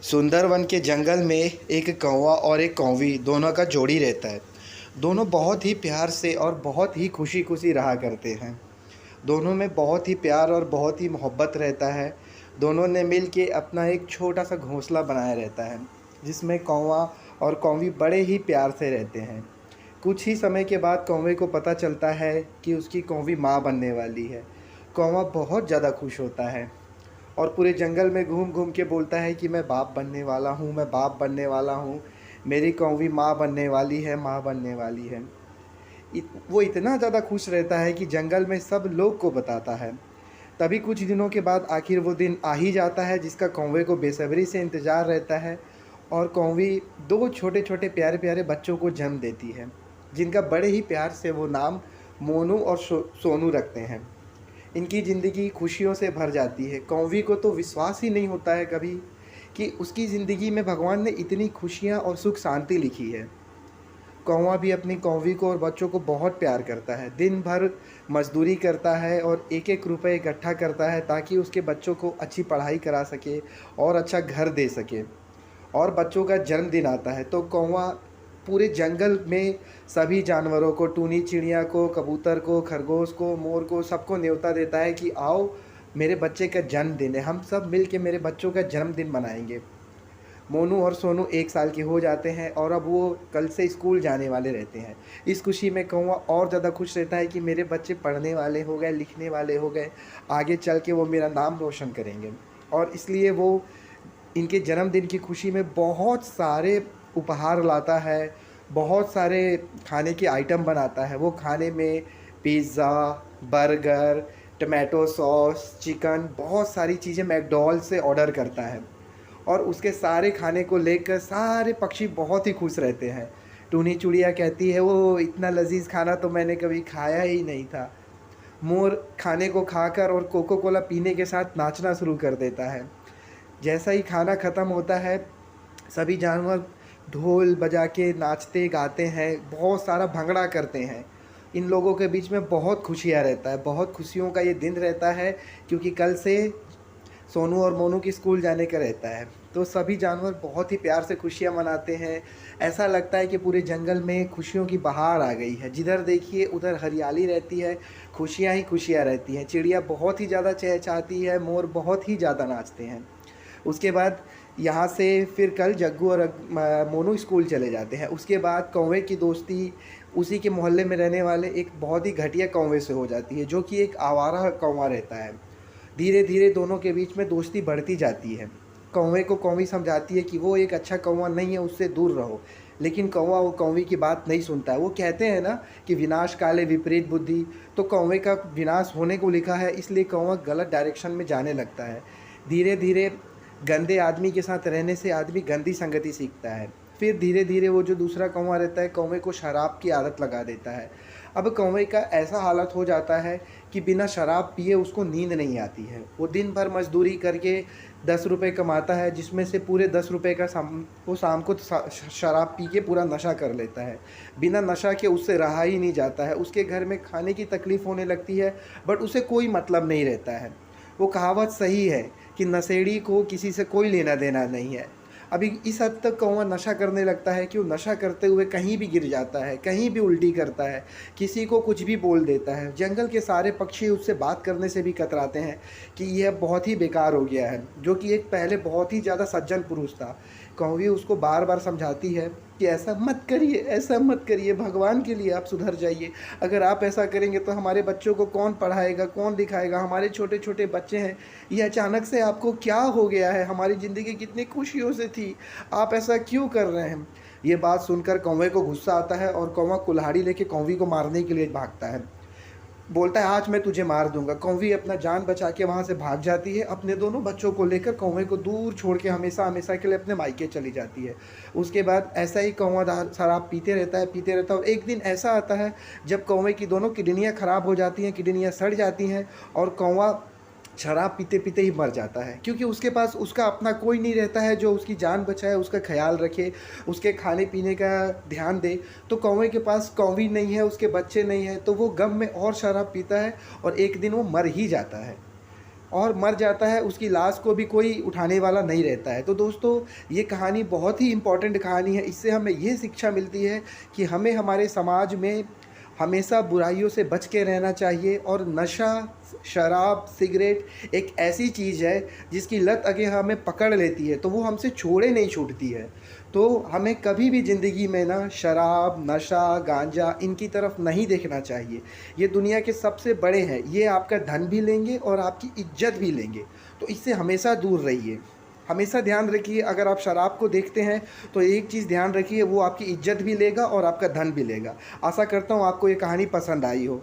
सुंदरवन के जंगल में एक कौवा और एक कौवी दोनों का जोड़ी रहता है। दोनों बहुत ही प्यार से और बहुत ही खुशी खुशी रहा करते हैं। दोनों में बहुत ही प्यार और बहुत ही मोहब्बत रहता है। दोनों ने मिल के अपना एक छोटा सा घोंसला बनाया रहता है, जिसमें कौवा और कौवी बड़े ही प्यार से रहते हैं। कुछ ही समय के बाद कौवे को पता चलता है कि उसकी कौवी माँ बनने वाली है। कौवा बहुत ज़्यादा खुश होता है और पूरे जंगल में घूम घूम के बोलता है कि मैं बाप बनने वाला हूँ, मैं बाप बनने वाला हूँ। मेरी कौवी माँ बनने वाली है, माँ बनने वाली है। वो इतना ज़्यादा खुश रहता है कि जंगल में सब लोग को बताता है। तभी कुछ दिनों के बाद आखिर वो दिन आ ही जाता है जिसका कौवे को बेसब्री से इंतज़ार रहता है। और कौवी दो छोटे छोटे प्यारे प्यारे बच्चों को जन्म देती है, जिनका बड़े ही प्यार से वो नाम मोनू और सोनू रखते हैं। इनकी ज़िंदगी खुशियों से भर जाती है। कौवी को तो विश्वास ही नहीं होता है कभी कि उसकी ज़िंदगी में भगवान ने इतनी खुशियाँ और सुख शांति लिखी है। कौवा भी अपनी कौवी को और बच्चों को बहुत प्यार करता है। दिन भर मजदूरी करता है और एक एक रुपये इकट्ठा करता है ताकि उसके बच्चों को अच्छी पढ़ाई करा सके और अच्छा घर दे सके। और बच्चों का जन्मदिन आता है तो कौवा पूरे जंगल में सभी जानवरों को, टूनी चिड़िया को, कबूतर को, खरगोश को, मोर को, सबको न्योता देता है कि आओ, मेरे बच्चे का जन्मदिन है, हम सब मिल के मेरे बच्चों का जन्मदिन मनाएंगे। मोनू और सोनू 1 साल के हो जाते हैं और अब वो कल से स्कूल जाने वाले रहते हैं। इस खुशी में कौवा और ज़्यादा खुश रहता है कि मेरे बच्चे पढ़ने वाले हो गए, लिखने वाले हो गए, आगे चल के वो मेरा नाम रोशन करेंगे। और इसलिए वो इनके जन्मदिन की खुशी में बहुत सारे उपहार लाता है, बहुत सारे खाने के आइटम बनाता है। वो खाने में pizza, burger, tomato sauce, chicken, बहुत सारी चीज़ें मैकडॉनल्ड्स से ऑर्डर करता है। और उसके सारे खाने को लेकर सारे पक्षी बहुत ही खुश रहते हैं। टूनी चूड़िया कहती है, वो इतना लजीज खाना तो मैंने कभी खाया ही नहीं था। मोर खाने को खाकर और कोको कोला पीने के साथ नाचना शुरू कर देता है। जैसा ही खाना ख़त्म होता है, सभी जानवर ढोल बजा के नाचते गाते हैं, बहुत सारा भंगड़ा करते हैं। इन लोगों के बीच में बहुत खुशियाँ रहता है, बहुत खुशियों का ये दिन रहता है, क्योंकि कल से सोनू और मोनू की स्कूल जाने का रहता है। तो सभी जानवर बहुत ही प्यार से खुशियाँ मनाते हैं। ऐसा लगता है कि पूरे जंगल में खुशियों की बहार आ गई है। जिधर देखिए उधर हरियाली रहती है, खुशियाँ ही खुशियाँ रहती हैं। चिड़िया बहुत ही ज़्यादा चहचहाती है, मोर बहुत ही ज़्यादा नाचते हैं। उसके बाद यहाँ से फिर कल जग्गू और मोनू स्कूल चले जाते हैं। उसके बाद कौवे की दोस्ती उसी के मोहल्ले में रहने वाले एक बहुत ही घटिया कौवे से हो जाती है, जो कि एक आवारा कौवा रहता है। धीरे धीरे दोनों के बीच में दोस्ती बढ़ती जाती है। कौवे को कौवी समझाती है कि वो एक अच्छा कौवा नहीं है, उससे दूर रहो। लेकिन कौवा वो कौवी की बात नहीं सुनता है। वो कहते हैं ना कि विनाश काले विपरीत बुद्धि, तो कौवे का विनाश होने को लिखा है, इसलिए कौवा गलत डायरेक्शन में जाने लगता है। धीरे धीरे गंदे आदमी के साथ रहने से आदमी गंदी संगति सीखता है। फिर धीरे धीरे वो जो दूसरा कौवा रहता है, कौवे को शराब की आदत लगा देता है। अब कौवे का ऐसा हालत हो जाता है कि बिना शराब पिए उसको नींद नहीं आती है। वो दिन भर मजदूरी करके 10 रुपये कमाता है, जिसमें से पूरे 10 रुपये का वो शाम को शराब पी के पूरा नशा कर लेता है। बिना नशा के उससे रहा ही नहीं जाता है। उसके घर में खाने की तकलीफ़ होने लगती है, बट उसे कोई मतलब नहीं रहता है। वो कहावत सही है कि नशेड़ी को किसी से कोई लेना देना नहीं है। अभी इस हद तक कौवा नशा करने लगता है कि वो नशा करते हुए कहीं भी गिर जाता है, कहीं भी उल्टी करता है, किसी को कुछ भी बोल देता है। जंगल के सारे पक्षी उससे बात करने से भी कतराते हैं कि यह बहुत ही बेकार हो गया है, जो कि एक पहले बहुत ही ज़्यादा सज्जन पुरुष था। कौवी उसको बार बार समझाती है कि ऐसा मत करिए, ऐसा मत करिए, भगवान के लिए आप सुधर जाइए। अगर आप ऐसा करेंगे तो हमारे बच्चों को कौन पढ़ाएगा, कौन दिखाएगा, हमारे छोटे छोटे बच्चे हैं। ये अचानक से आपको क्या हो गया है? हमारी ज़िंदगी कितनी खुशियों से थी, आप ऐसा क्यों कर रहे हैं? ये बात सुनकर कौवे को गुस्सा आता है और कौवा कुल्हाड़ी लेके कौवी को मारने के लिए भागता है। बोलता है, आज मैं तुझे मार दूंगा। कौवी अपना जान बचा के वहाँ से भाग जाती है। अपने दोनों बच्चों को लेकर कौवे को दूर छोड़ के हमेशा हमेशा के लिए अपने मायके चली जाती है। उसके बाद ऐसा ही कौवा शराब पीते रहता है और एक दिन ऐसा आता है जब कौवे की दोनों किडनियाँ ख़राब हो जाती हैं, किडनियाँ सड़ जाती हैं और कौवा शराब पीते पीते ही मर जाता है, क्योंकि उसके पास उसका अपना कोई नहीं रहता है जो उसकी जान बचाए, उसका ख्याल रखे, उसके खाने पीने का ध्यान दे। तो कौवे के पास कौवी नहीं है, उसके बच्चे नहीं हैं, तो वो गम में और शराब पीता है और एक दिन वो मर ही जाता है। और मर जाता है, उसकी लाश को भी कोई उठाने वाला नहीं रहता है। तो दोस्तों, ये कहानी बहुत ही इम्पोर्टेंट कहानी है। इससे हमें ये शिक्षा मिलती है कि हमें हमारे समाज में हमेशा बुराइयों से बच के रहना चाहिए। और नशा, शराब, सिगरेट एक ऐसी चीज़ है जिसकी लत अगर हमें पकड़ लेती है तो वो हमसे छोड़े नहीं छूटती है। तो हमें कभी भी ज़िंदगी में ना शराब, नशा, गांजा इनकी तरफ नहीं देखना चाहिए। ये दुनिया के सबसे बड़े हैं, ये आपका धन भी लेंगे और आपकी इज्जत भी लेंगे। तो इससे हमेशा दूर रहिए। हमेशा ध्यान रखिए, अगर आप शराब को देखते हैं तो एक चीज़ ध्यान रखिए, वो आपकी इज्जत भी लेगा और आपका धन भी लेगा। आशा करता हूँ आपको ये कहानी पसंद आई हो।